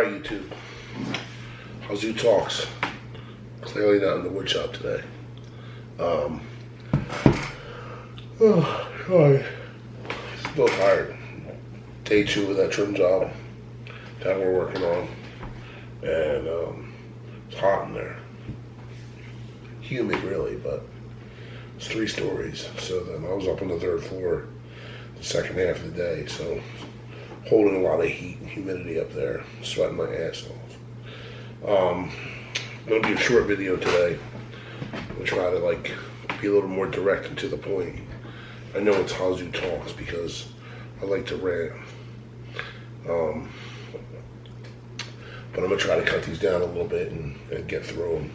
Alright, YouTube. Hazoo Talks. Clearly not in the woodshop today. Sorry. Still tired. Day 2 of that trim job that we're working on. And it's hot in there. Humid, really, but it's 3 stories. So then I was up on the 3rd floor the second half of the day, so holding a lot of heat and humidity up there, sweating my ass off. Gonna be a short video today. I'm gonna try to be a little more direct and to the point. I know it's Hazoo Talks because I like to rant. But I'm gonna try to cut these down a little bit and get through them.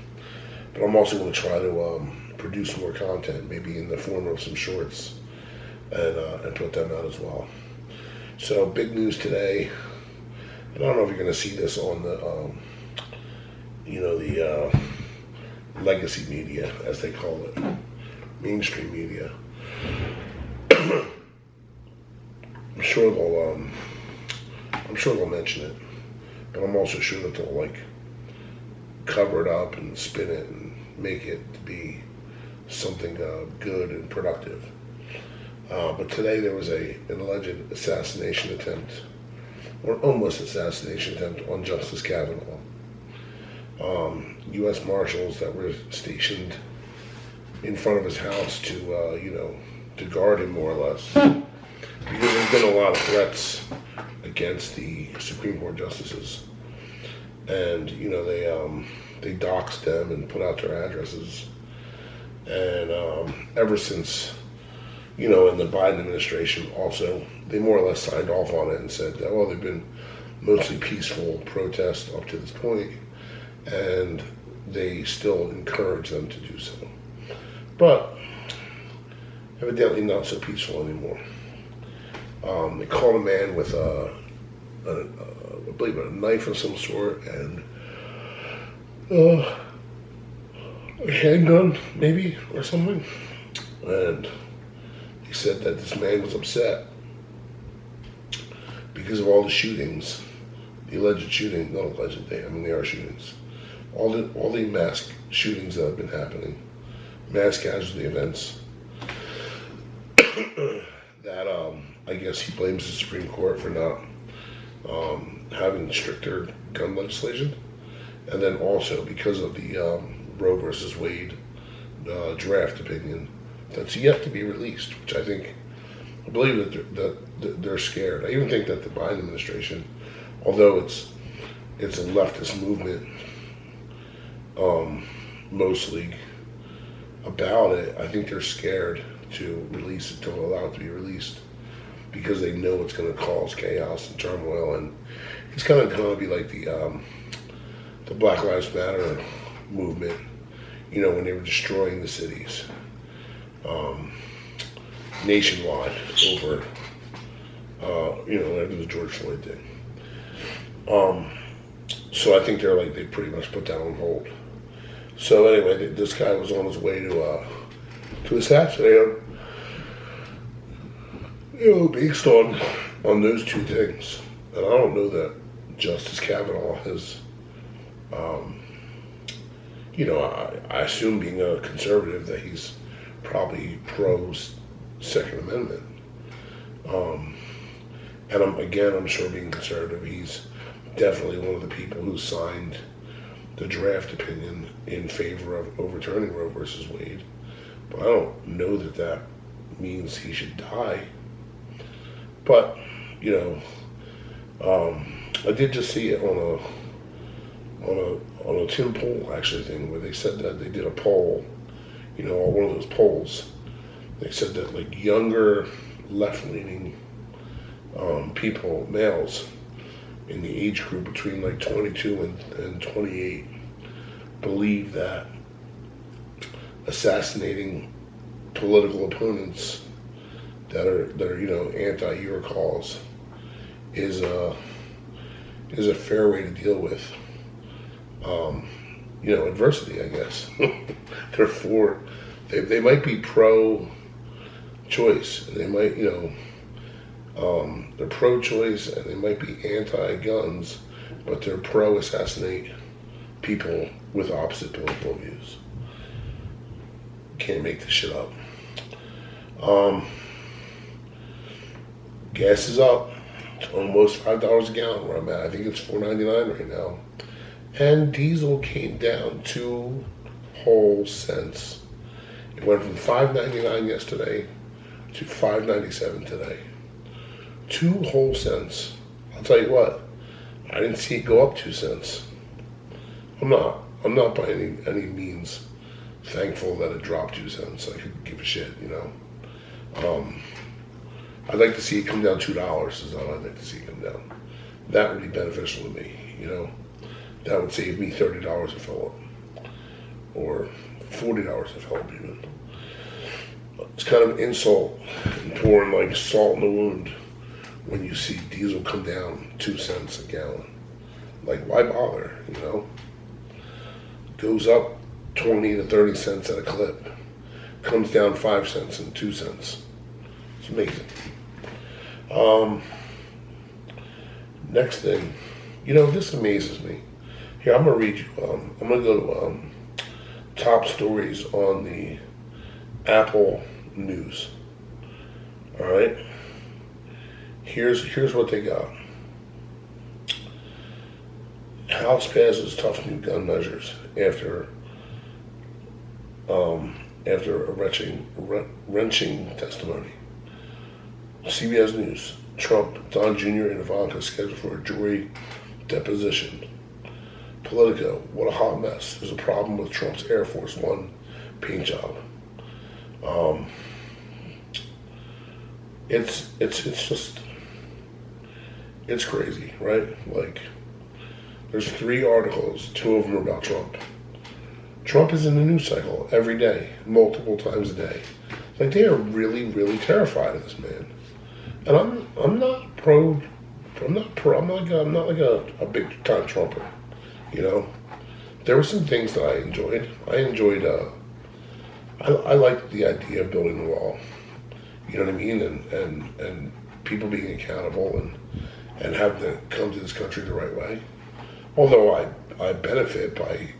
But I'm also gonna try to produce more content, maybe in the form of some shorts, and put them out as well. So big news today, and I don't know if you're going to see this on the, the legacy media, as they call it, mainstream media. I'm sure they'll mention it, but I'm also sure that they'll cover it up and spin it and make it to be something good and productive. But today there was an alleged assassination attempt, or almost assassination attempt, on Justice Kavanaugh. U.S. Marshals that were stationed in front of his house to guard him, more or less, because there's been a lot of threats against the Supreme Court justices, and they doxed them and put out their addresses, and ever since. In the Biden administration also, they more or less signed off on it and said that, well, they've been mostly peaceful protests up to this point, and they still encourage them to do so. But evidently not so peaceful anymore. They caught a man with I believe a knife of some sort and a handgun, maybe, or something. And he said that this man was upset because of all the shootings, the alleged shootings, not alleged, they are shootings, all the mass shootings that have been happening, mass casualty events, that I guess he blames the Supreme Court for not having stricter gun legislation, and then also because of the Roe versus Wade draft opinion that's yet to be released, which I believe that they're scared. I even think that the Biden administration, although it's a leftist movement, mostly about it, I think they're scared to release it, to allow it to be released, because they know it's going to cause chaos and turmoil, and it's kind of going to be like the Black Lives Matter movement, when they were destroying the cities. Nationwide over, after the George Floyd thing. So I think they pretty much put that on hold. So anyway, this guy was on his way to assassinate him, based on those 2 things. And I don't know that Justice Kavanaugh has, I assume, being a conservative, that he's probably pro Second Amendment. And I'm sure, being conservative, he's definitely one of the people who signed the draft opinion in favor of overturning Roe versus Wade. But I don't know that means he should die. But, I did just see it on a Tim Pool actually thing, where they said that they did a poll, one of those polls. They said that younger left-leaning people, males, in the age group between 22 and 28, believe that assassinating political opponents that are anti your cause is a fair way to deal with adversity, I guess. Therefore, they might be pro-choice, and they might they're pro-choice, and they might be anti-guns, but they're pro-assassinate people with opposite political views. Can't make this shit up. Gas is up. It's almost $5 a gallon where I'm at. I think it's $4.99 right now. And diesel came down 2 whole cents. It went from $5.99 yesterday to $5.97 today. 2 whole cents. I'll tell you what, I didn't see it go up 2 cents. I'm not by any means thankful that it dropped 2 cents. I could give a shit, you know. I'd like to see it come down $2 is all I'd like to see it come down. That would be beneficial to me, you know. That would save me $30 a fill up. Or $40 a fill up even. It's kind of an insult and pouring like salt in the wound when you see diesel come down 2 cents a gallon. Like, why bother, you know? Goes up 20 to 30 cents at a clip. Comes down 5 cents and 2 cents. It's amazing. Next thing, you know, this amazes me. Here, I'm going to read you. I'm going to go to top stories on the Apple News. All right? Here's what they got. House passes tough new gun measures after a wrenching testimony. CBS News: Trump, Don Jr., and Ivanka scheduled for a jury deposition. Politico: what a hot mess. There's a problem with Trump's Air Force One paint job. It's just, it's crazy, right? Like, there's 3 articles, 2 of them are about Trump. Trump is in the news cycle every day, multiple times a day. Like, they are really, really terrified of this man. And I'm not like a big time Trumper, you know. There were some things that I enjoyed. I liked the idea of building the wall. You know what I mean? And people being accountable and having to come to this country the right way. Although I benefit by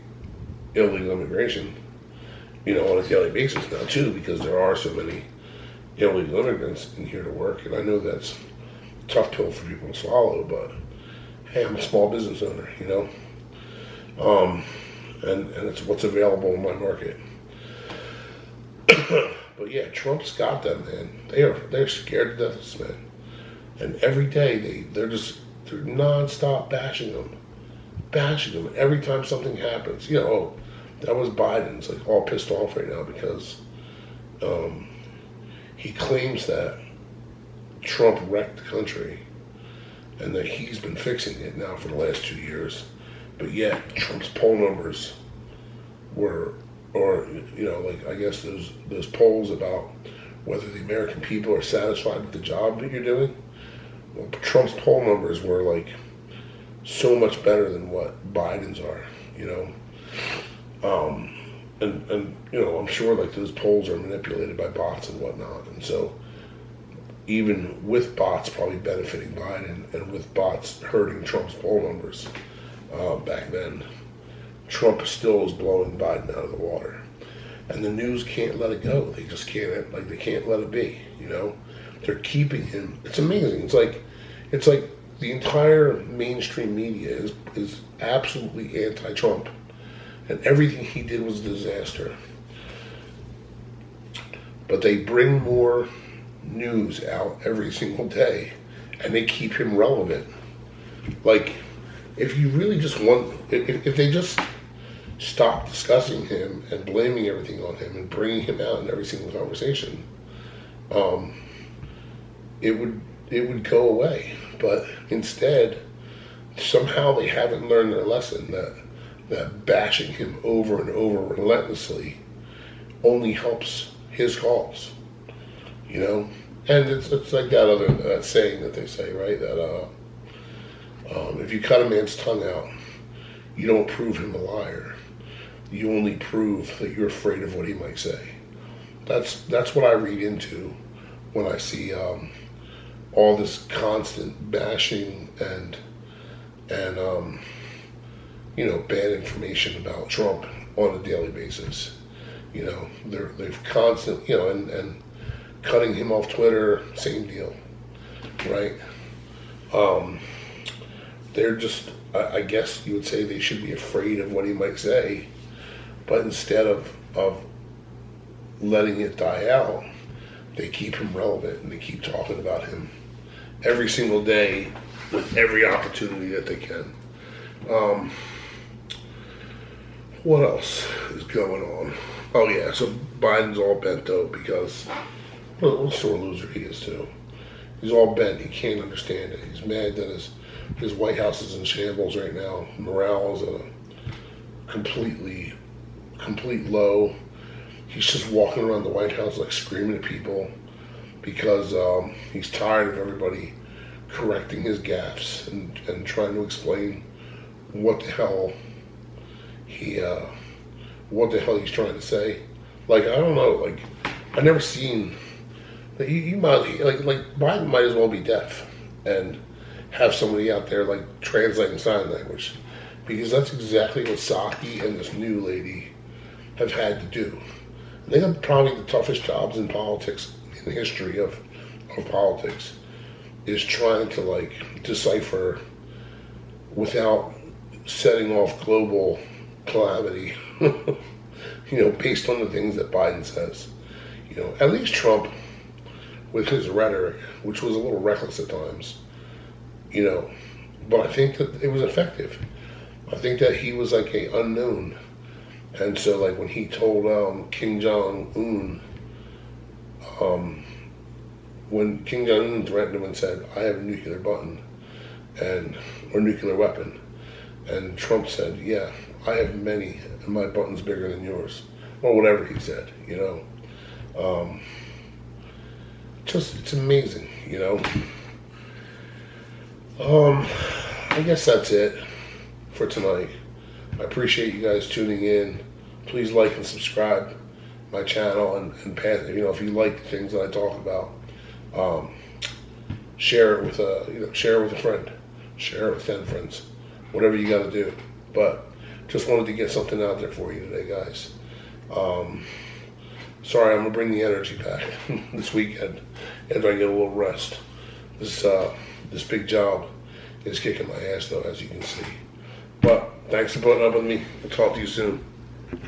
illegal immigration, you know, on a daily basis now too, because there are so many illegal immigrants in here to work, and I know that's a tough pill for people to swallow, but hey, I'm a small business owner, you know, and it's what's available in my market. But yeah, Trump's got them, man. They're scared to death of this man, and every day they're nonstop bashing him every time something happens. You know, oh, that was Biden's like all pissed off right now because he claims that Trump wrecked the country and that he's been fixing it now for the last 2 years. But yet Trump's poll numbers were, or, you know, like, I guess those polls about whether the American people are satisfied with the job that you're doing. Well, Trump's poll numbers were like so much better than what Biden's are, you know. And you know, I'm sure like those polls are manipulated by bots and whatnot. And so even with bots probably benefiting Biden and with bots hurting Trump's poll numbers back then, Trump still is blowing Biden out of the water. And the news can't let it go. They just can't, like, they can't let it be, you know. They're keeping him. It's amazing. It's like the entire mainstream media is absolutely anti-Trump. And everything he did was a disaster. But they bring more news out every single day, and they keep him relevant. Like, if you really just want, if they just stop discussing him and blaming everything on him and bringing him out in every single conversation, it would go away. But instead, somehow they haven't learned their lesson that bashing him over and over relentlessly only helps his cause, you know. And it's like that saying that they say, right, that if you cut a man's tongue out, you don't prove him a liar. You only prove that you're afraid of what he might say. That's what I read into when I see all this constant bashing and and bad information about Trump on a daily basis. They've constantly, and cutting him off Twitter, same deal, right? They're just, I guess you would say they should be afraid of what he might say, but instead of letting it die out, they keep him relevant and they keep talking about him every single day with every opportunity that they can. What else is going on? Oh yeah, so Biden's all bent though because what a sore loser he is too. He's all bent. He can't understand it. He's mad that his White House is in shambles right now. Morale is at a complete low. He's just walking around the White House like screaming at people because he's tired of everybody correcting his gaffes and trying to explain what the hell he's trying to say. Like, I don't know. Like, I never seen. You might like Biden might as well be deaf and have somebody out there like translating sign language, because that's exactly what Psaki and this new lady have had to do. And they have probably the toughest jobs in politics in the history of politics, is trying to like decipher without setting off global calamity. Based on the things that Biden says. At least Trump, with his rhetoric, which was a little reckless at times, but I think that it was effective. I think that he was like a unknown. And so like when he told Kim Jong-un, when Kim Jong-un threatened him and said, I have a nuclear button or nuclear weapon, and Trump said, yeah, I have many, and my button's bigger than yours, or whatever he said, it's amazing, I guess that's it for tonight. I appreciate you guys tuning in. Please like and subscribe my channel and pass. If you like the things that I talk about, share it with a friend, share it with 10 friends, whatever you got to do. But just wanted to get something out there for you today, guys. Sorry, I'm gonna bring the energy back this weekend after I get a little rest. This big job is kicking my ass though, as you can see. But thanks for putting up with me. I'll talk to you soon.